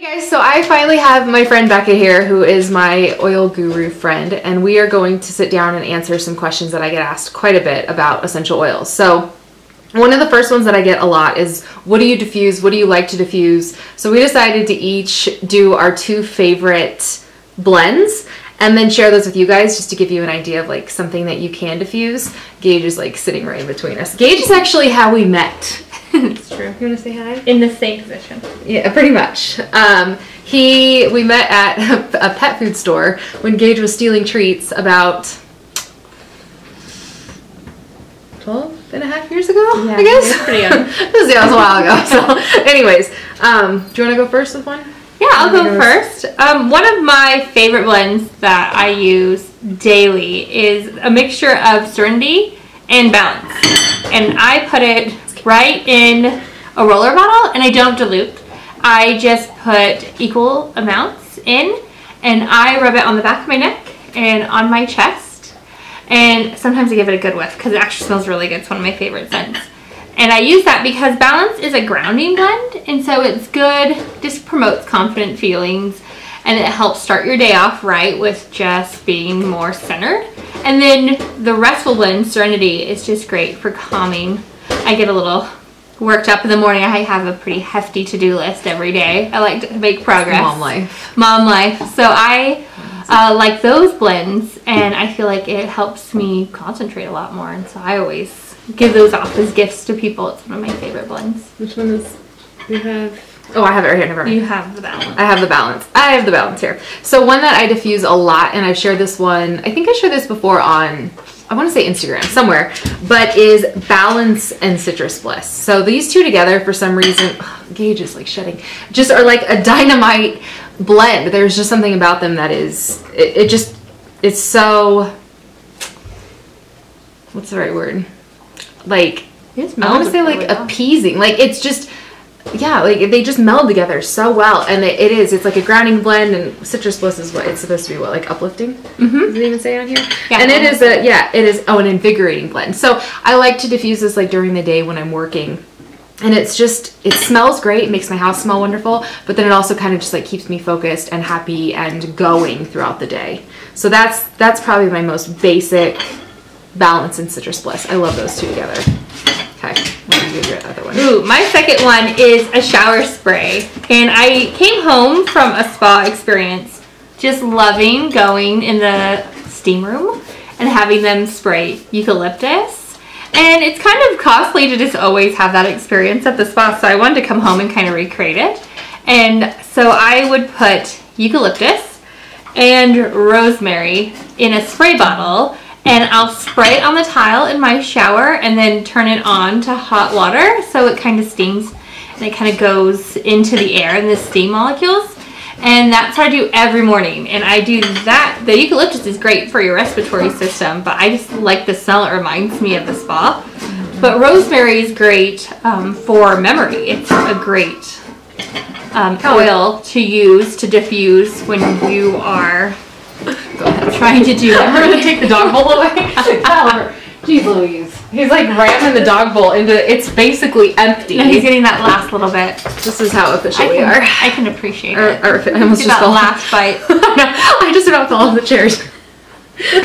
Guys, so I finally have my friend Becca here, who is my oil guru friend, and we are going to sit down and answer some questions that I get asked quite a bit about essential oils. So one of the first ones that I get a lot is, what do you diffuse? What do you like to diffuse? So we decided to each do our 2 favorite blends and then share those with you guys, just to give you an idea of like something that you can diffuse. Gage is like sitting right in between us. Gage is actually how we met. It's true. You want to say hi? In the same position. Yeah, pretty much. We met at a pet food store when Gage was stealing treats about 12 and a half years ago, Yeah, I guess. he was pretty young. This was a while ago. So anyways, do you want to go first with one? Yeah, I'll go first. One of my favorite blends that I use daily is a mixture of Serenity and Balance. And I put it right in a roller bottle, and I don't dilute. I just put equal amounts in, and I rub it on the back of my neck and on my chest. And sometimes I give it a good whiff because it actually smells really good. It's one of my favorite scents. And I use that because Balance is a grounding blend, and so it's good, just promotes confident feelings, and it helps start your day off right with just being more centered. And then the restful blend, Serenity, is just great for calming. I get a little worked up in the morning. I have a pretty hefty to-do list every day. I like to make progress. Mom life. Mom life. So I like those blends, and I feel like it helps me concentrate a lot more. And so I always give those off as gifts to people. It's one of my favorite blends. Which one is you have? Oh, I have it right here. Never mind. You have the Balance. I have the Balance. I have the Balance here. So one that I diffuse a lot, and I've shared this one, I think I shared this before on, I want to say Instagram, somewhere, but is Balance and Citrus Bliss. So these two together, for some reason, Gage is like shedding, just are like a dynamite blend. There's just something about them that is, it's so, what's the right word? Like, I want to say like appeasing. Like, it's just, yeah, like they just meld together so well, and it's like a grounding blend, and Citrus Bliss is what it's supposed to be, what, like uplifting? Does it even say on here? Yeah, and it is an invigorating blend. So I like to diffuse this like during the day when I'm working, and it's just, it smells great, it makes my house smell wonderful, but then it also kind of just like keeps me focused and happy and going throughout the day. So that's probably my most basic Balance and Citrus Bliss. I love those two together. Okay, let me do your other one. Ooh, my second one is a shower spray. And I came home from a spa experience just loving going in the steam room and having them spray eucalyptus. And it's kind of costly to just always have that experience at the spa, so I wanted to come home and kind of recreate it. And so I would put eucalyptus and rosemary in a spray bottle, and I'll spray it on the tile in my shower and then turn it on to hot water so it kind of steams and it kind of goes into the air and the steam molecules. And that's what I do every morning. And I do that. The eucalyptus is great for your respiratory system, but I just like the smell. It reminds me of the spa. But rosemary is great for memory. It's a great oil to use to diffuse when you are trying to do that. We're gonna take the dog bowl away. Jeez Louise. He's like ramming the dog bowl into, it's basically empty. No, he's getting that last little bit. This is how efficient we are. I can appreciate it. I almost just fell last bite. No, I just about fell off the chairs.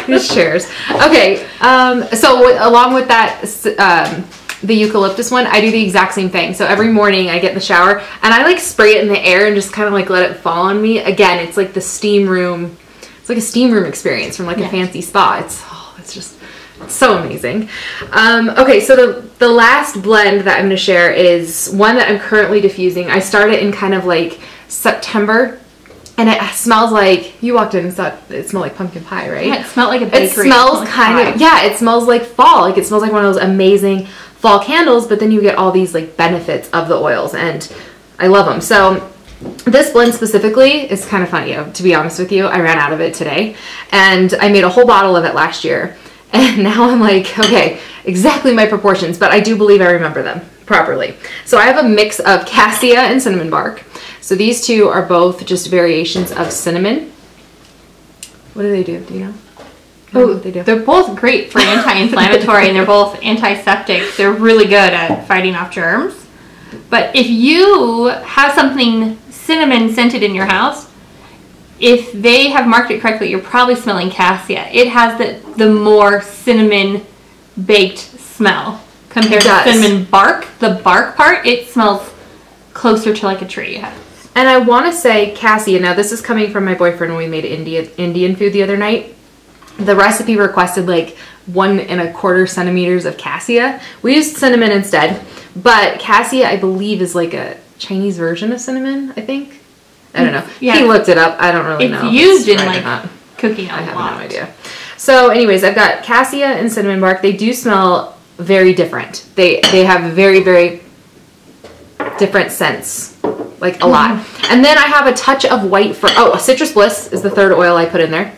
These chairs. Okay, so along with that, the eucalyptus one, I do the exact same thing. So every morning I get in the shower and I like spray it in the air and just kind of like let it fall on me. Again, it's like the steam room. It's like a steam room experience from like a fancy spa. It's just so amazing. Okay, so the last blend that I'm going to share is one that I'm currently diffusing. I started in kind of like September, and it smells like, you walked in and thought it smelled like pumpkin pie, right? Yeah, it smelled like a bakery. It smells kind of, yeah, it smells like fall. Like it smells like one of those amazing fall candles, but then you get all these like benefits of the oils, and I love them. So this blend specifically is kind of funny, to be honest with you. I ran out of it today, and I made a whole bottle of it last year, and now I'm like, okay, exactly my proportions, but I do believe I remember them properly. So I have a mix of cassia and cinnamon bark. So these two are both just variations of cinnamon. What do? Do you know? Oh, they do. They're both great for anti-inflammatory, and they're both antiseptic. They're really good at fighting off germs. But if you have something cinnamon scented in your house, if they have marked it correctly, you're probably smelling cassia. It has the more cinnamon baked smell compared to cinnamon bark. The bark part, it smells closer to like a tree. Yeah. And I want to say cassia. Now this is coming from my boyfriend when we made Indian food the other night. The recipe requested like 1 1/4 centimeters of cassia. We used cinnamon instead, but cassia I believe is like a Chinese version of cinnamon, I think. I don't know. Yeah. He looked it up. I don't really know. It's used in like cooking a lot. I have no idea. So anyways, I've got cassia and cinnamon bark. They do smell very different. They have very, very different scents, like a lot. And then I have a touch of white fir. Oh, Citrus Bliss is the third oil I put in there.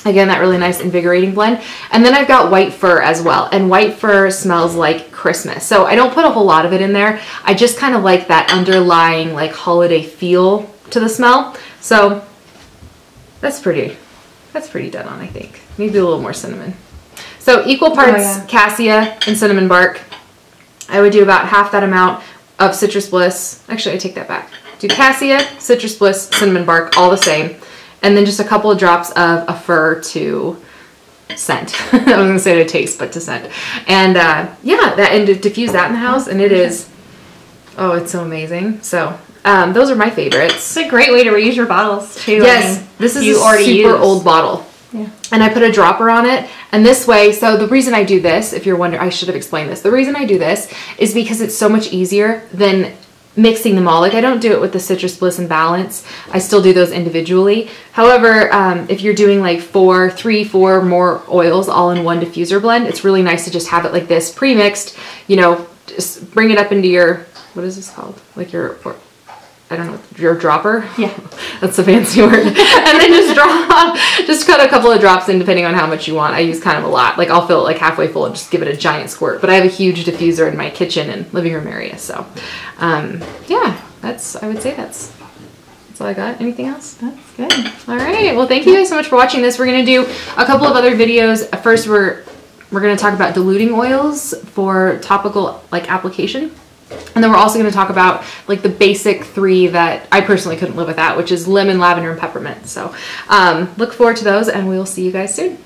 Again, that really nice invigorating blend. And then I've got white fir as well. And white fir smells like Christmas. So I don't put a whole lot of it in there. I just kind of like that underlying like holiday feel to the smell. So that's pretty dead on, I think. Maybe a little more cinnamon. So equal parts cassia and cinnamon bark. I would do about half that amount of Citrus Bliss. Actually, I take that back. Do cassia, Citrus Bliss, cinnamon bark, all the same. And then just a couple of drops of a fir to scent. I was going to say to taste, but to scent. And yeah, and to diffuse that in the house. And it is, oh, it's so amazing. So those are my favorites. It's a great way to reuse your bottles too. Yes, I mean, this is a super old bottle. Yeah. And I put a dropper on it. And this way, so the reason I do this, if you're wondering, I should have explained this. The reason I do this is because it's so much easier than mixing them all. Like I don't do it with the Citrus Bliss and Balance. I still do those individually. However, if you're doing like 3, 4 more oils all in one diffuser blend, it's really nice to just have it like this pre-mixed, you know, just bring it up into your, what is this called? Like your, I don't know, your dropper? Yeah. That's a fancy word. And then just cut a couple of drops in depending on how much you want. I use kind of a lot. Like I'll fill it like halfway full and just give it a giant squirt. But I have a huge diffuser in my kitchen and living room area. So yeah, I would say that's all I got. Anything else? That's good. All right. Well, thank you guys so much for watching this. We're going to do a couple of other videos. First, we're going to talk about diluting oils for topical like application. And then we're also going to talk about like the basic 3 that I personally couldn't live without, which is lemon, lavender, and peppermint. So look forward to those, and we'll see you guys soon.